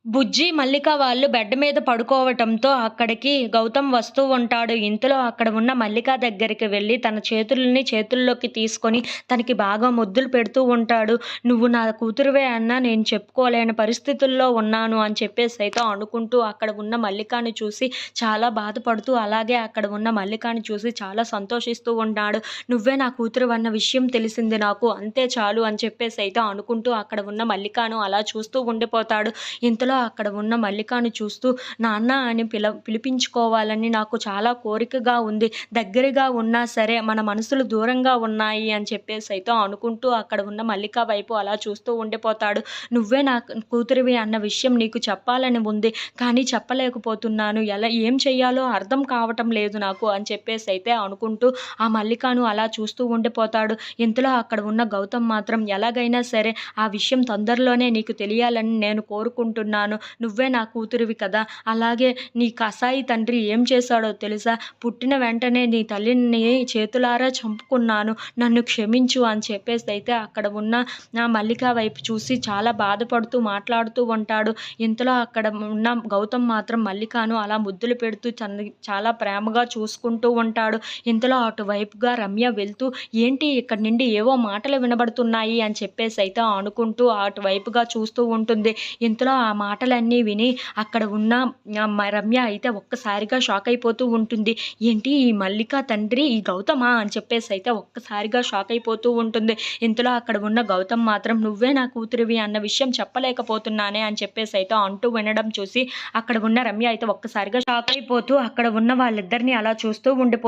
బుజ్జి, మల్లిక వాళ్ళు బెడ్ మీద పడుకోవటంతో అక్కడికి గౌతమ్ వస్తూ ఉంటాడు. ఇంతలో అక్కడ ఉన్న మల్లిక దగ్గరికి వెళ్లి తన చేతుల్ని చేతుల్లోకి తీసుకొని తనకి బాగా ముద్దులు పెడుతూ ఉంటాడు. "నువ్వు నా కూతురివే అన్నా నేను చెప్పుకోలేని పరిస్థితుల్లో ఉన్నాను" అని చెప్పేసైతే అనుకుంటూ అక్కడ ఉన్న మల్లికని చూసి చాలా బాధపడుతూ, అలాగే అక్కడ ఉన్న మల్లికని చూసి చాలా సంతోషిస్తూ ఉంటాడు. "నువ్వే నా కూతురివన్న విషయం తెలిసింది నాకు. అంతే చాలు" అని చెప్పేసైతే అనుకుంటూ అక్కడ ఉన్న మల్లికను అలా చూస్తూ ఉండిపోతాడు. ఇంతలో అక్కడ ఉన్న మల్లికను చూస్తూ నాన్న అని పిలిపించుకోవాలని నాకు చాలా కోరికగా ఉంది. దగ్గరగా ఉన్నా సరే మన మనసులు దూరంగా ఉన్నాయి అని చెప్పేసైతే అనుకుంటూ అక్కడ ఉన్న మల్లిక వైపు అలా చూస్తూ ఉండిపోతాడు. "నువ్వే నా కూతురివి అన్న విషయం నీకు చెప్పాలని ఉంది. కానీ చెప్పలేకపోతున్నాను. ఏం చెయ్యాలో అర్థం కావటం లేదు నాకు" అని చెప్పేసైతే అనుకుంటూ ఆ మల్లికను అలా చూస్తూ ఉండిపోతాడు. ఇంతలో అక్కడ ఉన్న గౌతమ్ మాత్రం ఎలాగైనా సరే ఆ విషయం తొందరలోనే నీకు తెలియాలని నేను కోరుకుంటున్నాను. నువ్వే నా కూతురివి కదా! అలాగే నీ కసాయి తండ్రి ఏం చేశాడో తెలుసా? పుట్టిన వెంటనే నీ తల్లిని చేతులారా చంపుకున్నాను. నన్ను క్షమించు అని చెప్పేసైతే అక్కడ ఉన్న మల్లిక వైపు చూసి చాలా బాధపడుతూ మాట్లాడుతూ ఉంటాడు. ఇంతలో అక్కడ ఉన్న గౌతమ్ మాత్రం మల్లికను అలా ముద్దులు పెడుతూ చాలా ప్రేమగా చూసుకుంటూ ఉంటాడు. ఇంతలో అటువైపుగా రమ్య వెళ్తూ ఏంటి ఇక్కడి నుండి ఏవో మాటలు వినబడుతున్నాయి అని చెప్పేసైతే అనుకుంటూ అటువైపుగా చూస్తూ ఉంటుంది. ఇంతలో ఆ మాటలన్నీ విని అక్కడ ఉన్న రమ్య అయితే ఒక్కసారిగా షాక్ అయిపోతూ ఉంటుంది. ఏంటి ఈ మల్లిక తండ్రి ఈ గౌతమా అని చెప్పేసైతే ఒక్కసారిగా షాక్ అయిపోతూ ఉంటుంది. ఇంతలో అక్కడ ఉన్న గౌతమ్ మాత్రం నువ్వే నా కూతురివి అన్న విషయం చెప్పలేకపోతున్నానే అని చెప్పేసైతే అంటూ వినడం చూసి అక్కడ ఉన్న రమ్య అయితే ఒక్కసారిగా షాక్ అయిపోతూ అక్కడ ఉన్న వాళ్ళిద్దరిని అలా చూస్తూ ఉండిపోతుంది.